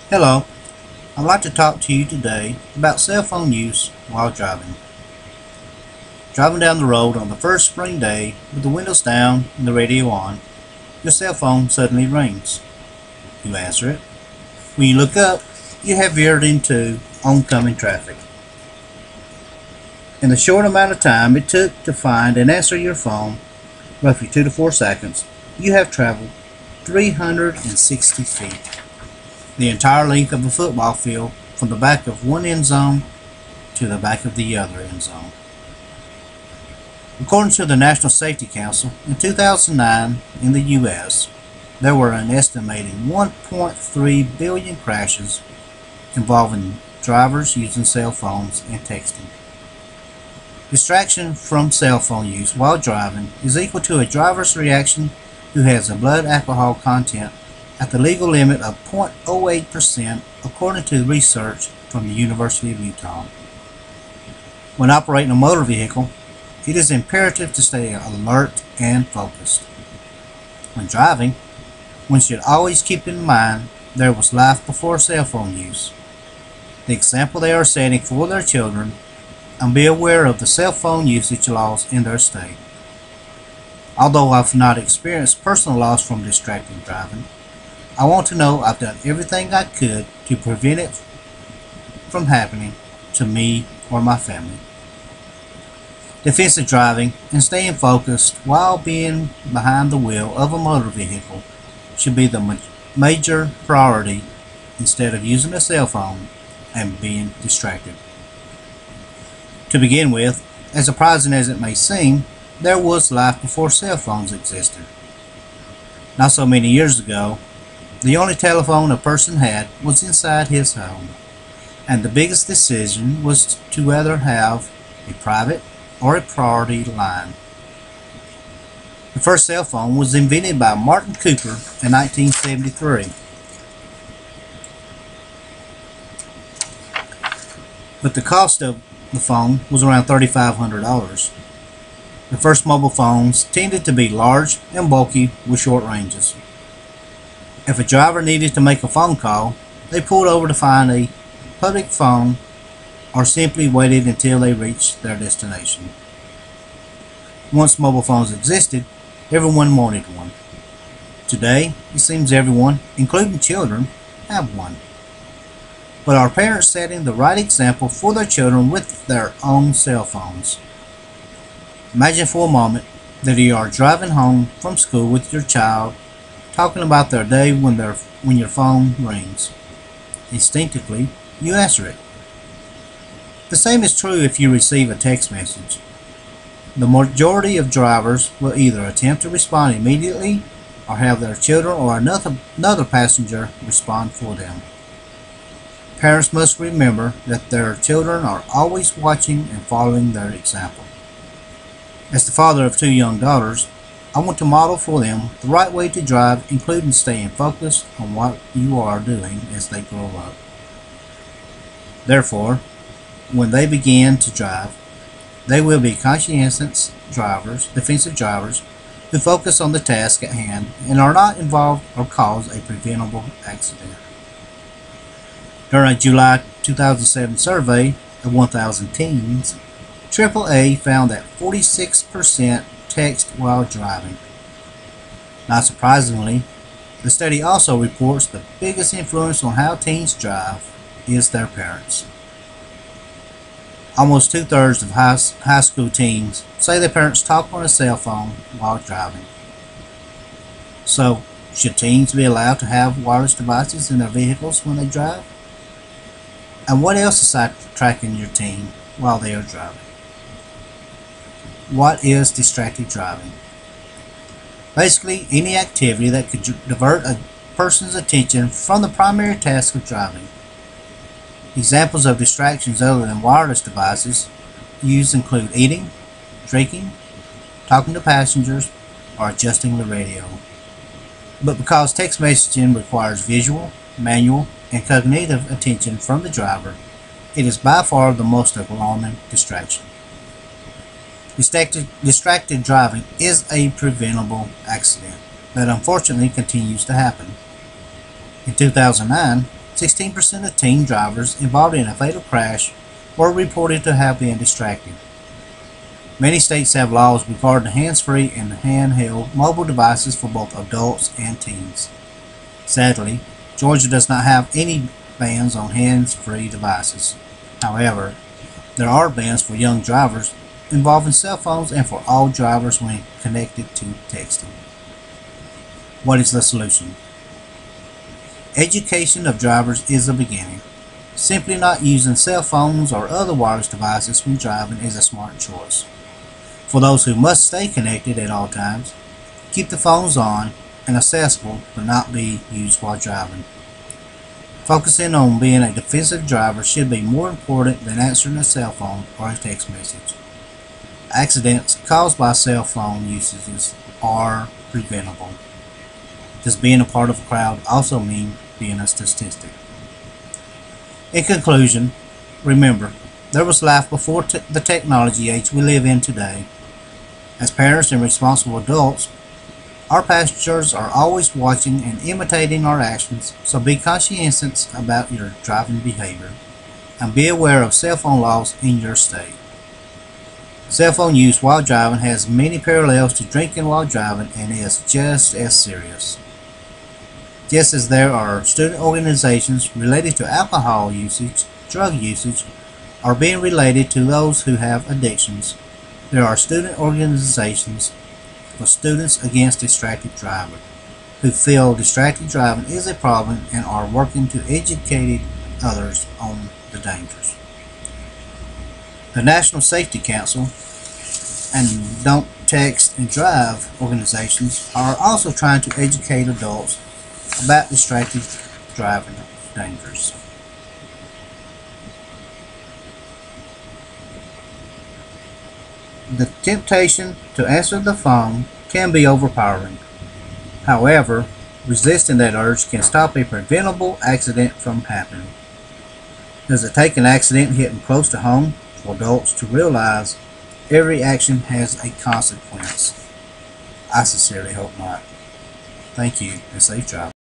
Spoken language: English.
Hello, I'd like to talk to you today about cell phone use while driving. Driving down the road on the first spring day with the windows down and the radio on, your cell phone suddenly rings. You answer it. When you look up, you have veered into oncoming traffic. In the short amount of time it took to find and answer your phone, roughly 2 to 4 seconds, you have traveled 360 feet. The entire length of a football field from the back of one end zone to the back of the other end zone. According to the National Safety Council, in 2009 in the U.S., there were an estimated 1.3 billion crashes involving drivers using cell phones and texting. Distraction from cell phone use while driving is equal to a driver's reaction who has a blood alcohol content at the legal limit of 0.08% according to research from the University of Utah. When operating a motor vehicle, it is imperative to stay alert and focused. When driving, one should always keep in mind there was life before cell phone use, the example they are setting for their children, and be aware of the cell phone usage laws in their state. Although I've not experienced personal loss from distracted driving, I want to know I've done everything I could to prevent it from happening to me or my family. Defensive driving and staying focused while being behind the wheel of a motor vehicle should be the major priority instead of using a cell phone and being distracted. To begin with, as surprising as it may seem, there was life before cell phones existed. Not so many years ago, the only telephone a person had was inside his home, and the biggest decision was to either have a private or a priority line. The first cell phone was invented by Martin Cooper in 1973. But the cost of the phone was around $3,500. The first mobile phones tended to be large and bulky with short ranges. If a driver needed to make a phone call, they pulled over to find a public phone or simply waited until they reached their destination. Once mobile phones existed, everyone wanted one. Today, it seems everyone, including children, have one. But are parents setting the right example for their children with their own cell phones? Imagine for a moment that you are driving home from school with your child, talking about their day when your phone rings. Instinctively, you answer it. The same is true if you receive a text message. The majority of drivers will either attempt to respond immediately or have their children or another passenger respond for them. Parents must remember that their children are always watching and following their example. As the father of 2 young daughters, I want to model for them the right way to drive, including staying focused on what you are doing as they grow up. Therefore, when they begin to drive, they will be conscientious drivers, defensive drivers, who focus on the task at hand and are not involved or cause a preventable accident. During a July 2007 survey of 1,000 teens, AAA found that 46% text while driving. Not surprisingly, the study also reports the biggest influence on how teens drive is their parents. Almost 2/3 of high school teens say their parents talk on a cell phone while driving. So, should teens be allowed to have wireless devices in their vehicles when they drive? And what else is tracking your teen while they are driving? What is distracted driving? Basically, any activity that could divert a person's attention from the primary task of driving. Examples of distractions other than wireless devices used include eating, drinking, talking to passengers, or adjusting the radio. But because text messaging requires visual, manual, and cognitive attention from the driver, it is by far the most alarming distraction. Distracted driving is a preventable accident that unfortunately continues to happen. In 2009, 16% of teen drivers involved in a fatal crash were reported to have been distracted. Many states have laws regarding hands-free and handheld mobile devices for both adults and teens. Sadly, Georgia does not have any bans on hands-free devices. However, there are bans for young drivers involving cell phones and for all drivers when connected to texting. What is the solution? Education of drivers is the beginning. Simply not using cell phones or other wireless devices when driving is a smart choice. For those who must stay connected at all times, keep the phones on and accessible but not be used while driving. Focusing on being a defensive driver should be more important than answering a cell phone or a text message. Accidents caused by cell phone usages are preventable. Just being a part of a crowd also means being a statistic. In conclusion, remember, there was life before the technology age we live in today. As parents and responsible adults, our passengers are always watching and imitating our actions, so be conscientious about your driving behavior and be aware of cell phone laws in your state. Cell phone use while driving has many parallels to drinking while driving and is just as serious. Just as there are student organizations related to alcohol usage, drug usage, or being related to those who have addictions, there are student organizations for students against distracted driving, who feel distracted driving is a problem and are working to educate others on the dangers. The National Safety Council and Don't Text and Drive organizations are also trying to educate adults about distracted driving dangers. The temptation to answer the phone can be overpowering. However, resisting that urge can stop a preventable accident from happening. Does it take an accident hitting close to home for adults to realize every action has a consequence? I sincerely hope not. Thank you and safe drive.